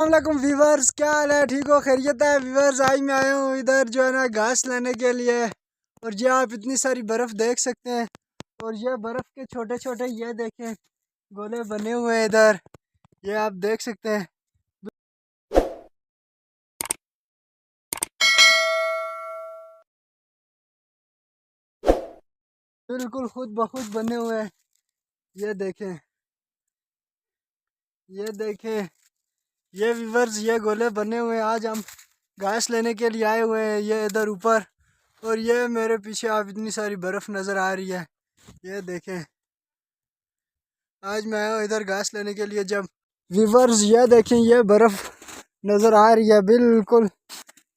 अस्सलामुअलैकुम व्यूवर्स, क्या हाल है? ठीक हो? खैरियत है व्यूवर्स? आज मैं आया हूँ इधर जो है ना घास लेने के लिए। और ये आप इतनी सारी बर्फ़ देख सकते हैं। और ये बर्फ़ के छोटे छोटे ये देखें गोले बने हुए हैं इधर, ये आप देख सकते हैं। बिल्कुल खुद ब खुद बने हुए हैं। ये देखें, ये देखें, ये व्यूवर्स ये गोले बने हुए हैं। आज हम घास लेने के लिए आए हुए हैं ये इधर ऊपर। और ये मेरे पीछे आप इतनी सारी बर्फ़ नज़र आ रही है, ये देखें। आज मैं आया हूँ इधर घास लेने के लिए। जब व्यूवर्स ये देखें, ये बर्फ़ नज़र आ रही है बिल्कुल,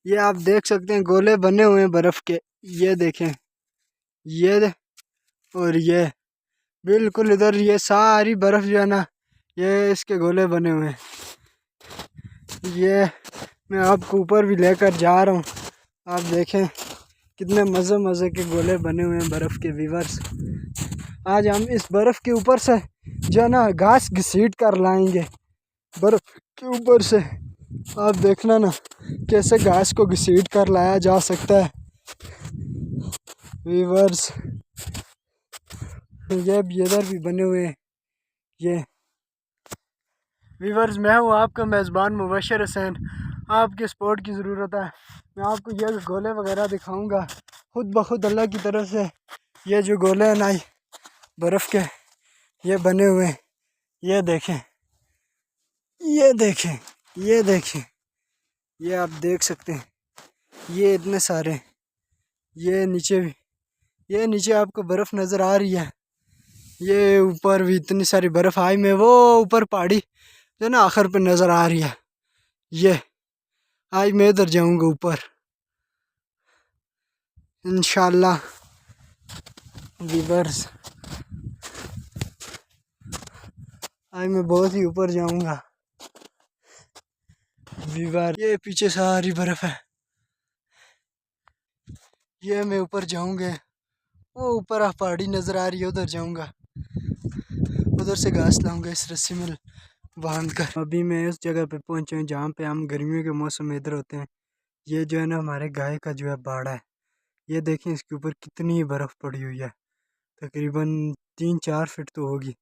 ये आप देख सकते हैं गोले बने हुए हैं बर्फ़ के। ये देखें, ये और ये बिल्कुल इधर ये सारी बर्फ़ जो है ना, ये इसके गोले बने हुए हैं। ये मैं आपको ऊपर भी लेकर जा रहा हूँ, आप देखें कितने मज़े मज़े के गोले बने हुए हैं बर्फ़ के। व्यूवर्स आज हम इस बर्फ़ के ऊपर से जो है ना घास घसीट कर लाएंगे बर्फ़ के ऊपर से। आप देखना ना कैसे घास को घसीट कर लाया जा सकता है व्यूवर्स। ये भी इधर भी बने हुए हैं ये। व्यूवर्स मैं हूँ आपका मेज़बान मुबशर हुसैन। आपके सपोर्ट की ज़रूरत है। मैं आपको ये गोले वगैरह दिखाऊंगा खुद ब खुद अल्लाह की तरफ से। ये जो गोले हैं ना बर्फ़ के, ये बने हुए हैं। ये देखें, ये देखें, ये देखें, ये आप देख सकते हैं। ये इतने सारे, ये नीचे भी, ये नीचे आपको बर्फ़ नज़र आ रही है। ये ऊपर भी इतनी सारी बर्फ़ आई में वो ऊपर पहाड़ी जो ना आखिर पे नज़र आ रही है। ये आज मैं इधर जाऊंगा ऊपर इंशाल्लाह व्यूवर्स। आज मैं बहुत ही ऊपर जाऊंगा व्यूवर। ये पीछे सारी बर्फ़ है। ये मैं ऊपर जाऊंगा, वो ऊपर आप पहाड़ी नज़र आ रही है, उधर जाऊंगा, उधर से घास लाऊंगा इस रस्सी में बांध कर। अभी मैं उस जगह पे पहुंचे हूँ जहाँ पे हम गर्मियों के मौसम में इधर होते हैं। ये जो है ना हमारे गाय का जो है बाड़ा है। ये देखें इसके ऊपर कितनी बर्फ़ पड़ी हुई है, तकरीबन 3-4 फीट तो होगी।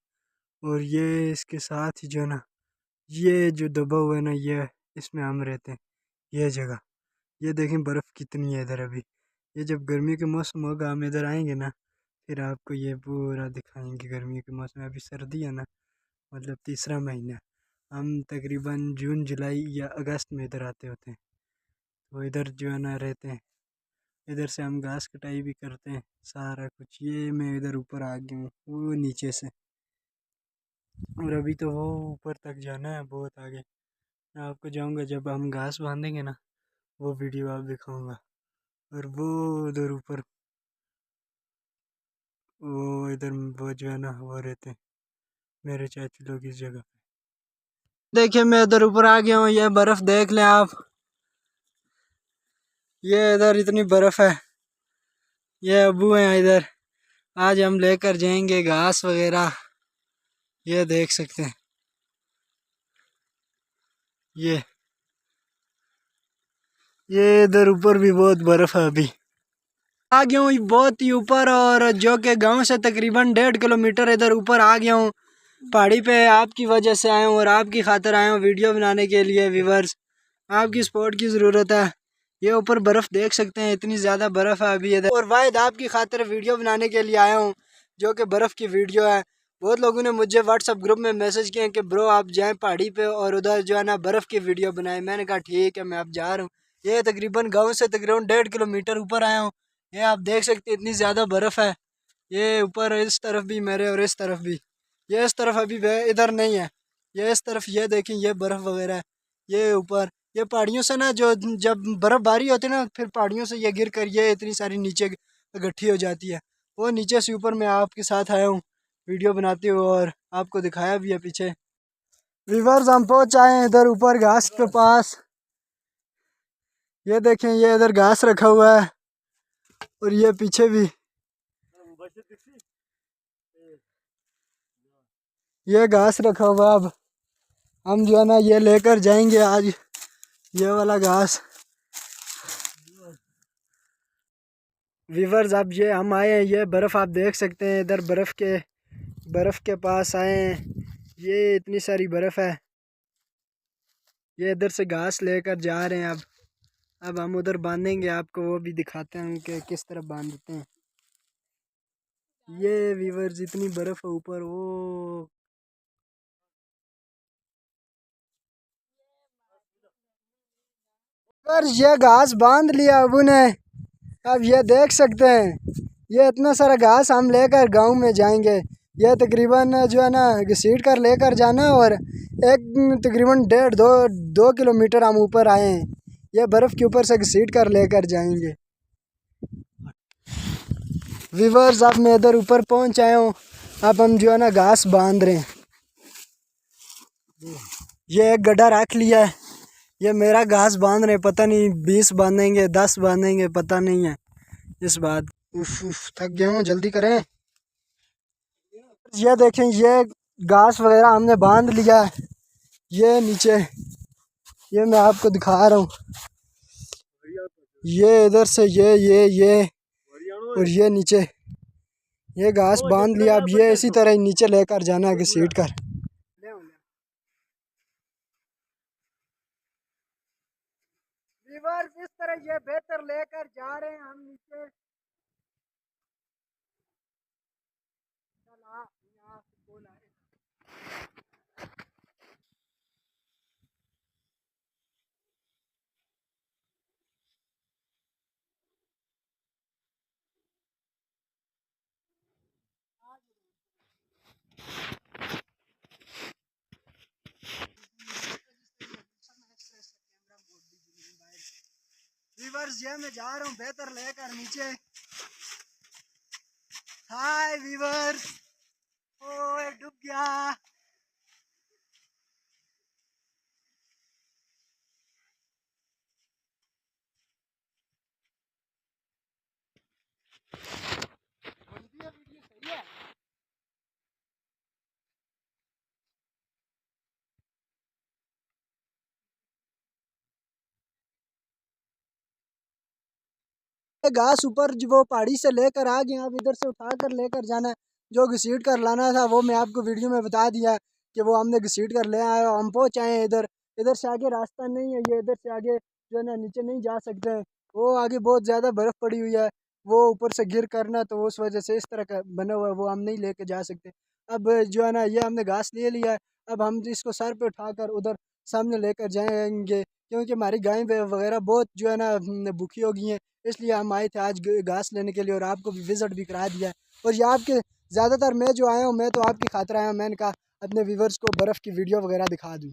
और ये इसके साथ ही जो है ना ये जो दबा हुआ है ना, ये इसमें हम रहते हैं ये जगह। ये देखें बर्फ़ कितनी है इधर अभी। ये जब गर्मी के मौसम होगा हम इधर आएंगे ना, फिर आपको ये पूरा दिखाएंगे। गर्मी के मौसम में अभी सर्दी है ना, मतलब तीसरा महीना, हम तकरीबन जून जुलाई या अगस्त में इधर आते होते हैं। तो इधर जो है ना रहते हैं, इधर से हम घास कटाई भी करते हैं सारा कुछ। ये मैं इधर ऊपर आ गया हूँ वो नीचे से, और अभी तो वो ऊपर तक जाना है बहुत आगे। मैं आपको जाऊँगा जब हम घास बांधेंगे ना, वो वीडियो आप दिखाऊँगा। और वो उधर ऊपर, वो इधर वो जो है ना वो रहते हैं मेरे चाचू लोग इस जगह पे। देखिए मैं इधर ऊपर आ गया हूँ, ये बर्फ़ देख लें आप। ये इधर इतनी बर्फ़ है। ये अबू हैं इधर, आज हम लेकर जाएंगे घास वगैरह। ये देख सकते हैं, ये इधर ऊपर भी बहुत बर्फ़ है अभी। आ गया हूँ बहुत ही ऊपर, और जो कि गांव से तकरीबन 1.5 किलोमीटर इधर ऊपर आ गया हूँ पहाड़ी पे। आपकी वजह से आया हूँ और आपकी खातिर आया हूँ वीडियो बनाने के लिए। व्यूवर्स आपकी सपोर्ट की ज़रूरत है। ये ऊपर बर्फ़ देख सकते हैं, इतनी ज़्यादा बर्फ़ है अभी इधर। और वाहिद आपकी खातिर वीडियो बनाने के लिए आया हूँ जो कि बर्फ़ की वीडियो है। बहुत लोगों ने मुझे व्हाट्सअप ग्रुप में मैसेज किए कि ब्रो आप जाएँ पहाड़ी पे और उधर जो है ना बर्फ़ की वीडियो बनाएं। मैंने कहा ठीक है, मैं अब जा रहा हूँ। ये तकरीबन गाँव से तकरीबन 1.5 किलोमीटर ऊपर आया हूँ। ये आप देख सकते हैं इतनी ज़्यादा बर्फ़ है। ये ऊपर इस तरफ भी मेरे और इस तरफ भी। ये इस तरफ अभी इधर नहीं है, ये इस तरफ ये देखें ये बर्फ़ वगैरह है। ये ऊपर ये पहाड़ियों से ना जो जब बर्फ़बारी होती है ना, फिर पहाड़ियों से ये गिर कर ये इतनी सारी नीचे इकट्ठी हो जाती है। वो नीचे से ऊपर मैं आपके साथ आया हूँ वीडियो बनाते हुए, और आपको दिखाया भी है पीछे। व्यूअर्स हम पहुँच आए हैं इधर ऊपर घास के पास। ये देखें ये इधर घास रखा हुआ है, और ये पीछे भी ये घास रखा हुआ। अब हम जो है ना ये लेकर जाएंगे आज ये वाला घास। वीवर्स अब ये हम आए हैं, ये बर्फ़ आप देख सकते हैं, इधर बर्फ़ के पास आए हैं। ये इतनी सारी बर्फ़ है। ये इधर से घास लेकर जा रहे हैं। अब हम उधर बांधेंगे, आपको वो भी दिखाते हैं कि किस तरह बांधते हैं। ये वीवर्स इतनी बर्फ़ है ऊपर वो। पर ये घास बांध लिया अब उन्हें। अब ये देख सकते हैं, ये इतना सारा घास हम लेकर गांव में जाएंगे। ये तकरीबन जो है ना घसीट कर लेकर जाना है और एक तकरीबन 1.5-2 किलोमीटर हम ऊपर आए हैं। ये बर्फ़ के ऊपर से घसीट कर लेकर जाएंगे। वीवर्स अब मैं इधर ऊपर पहुंच आया हूँ। अब हम जो है ना घास बांध रहे हैं। ये एक गड्ढा रख लिया है, ये मेरा घास बांध रहे हैं। पता नहीं 20 बांधेंगे 10 बांधेंगे पता नहीं है इस बात। उफ थक गया हूँ, जल्दी करें। ये देखें, ये घास वगैरह हमने बांध लिया है। ये नीचे, ये मैं आपको दिखा रहा हूँ। ये इधर से ये और ये नीचे ये घास बांध लिया। अब ये इसी तरह नीचे लेकर जाना है घसीट कर। इस तरह ये बेहतर लेकर जा रहे हैं हम नीचे। वीवर्स ये मैं जा रहा हूँ बेहतर लेकर नीचे। हाय वीवर्स, ओए डूब गया। घास ऊपर जो वो पहाड़ी से लेकर आ गए, अब इधर से उठा कर लेकर जाना है। जो घसीट कर लाना था वो मैं आपको वीडियो में बता दिया कि वो हमने घसीट कर ले आए। हम पहुँच आए हैं इधर। इधर से आगे रास्ता नहीं है, ये इधर से आगे जो है ना नीचे नहीं जा सकते हैं। वो आगे बहुत ज़्यादा बर्फ़ पड़ी हुई है, वो ऊपर से गिर करना, तो उस वजह से इस तरह का बना हुआ है, वो हम नहीं लेके जा सकते। अब जो है ना ये हमने घास ले लिया है। अब हम इसको सर पे उठाकर उधर सामने लेकर जाएंगे, क्योंकि हमारी गाय वगैरह बहुत जो है ना भूखी हो गई हैं। इसलिए हम आए थे आज घास लेने के लिए और आपको भी विज़िट भी करा दिया है। और ये आपके ज़्यादातर मैं जो आया हूँ, मैं तो आपकी खातिर आया हूँ। मैंने कहा अपने व्यूवर्स को बर्फ़ की वीडियो वगैरह दिखा दूँ।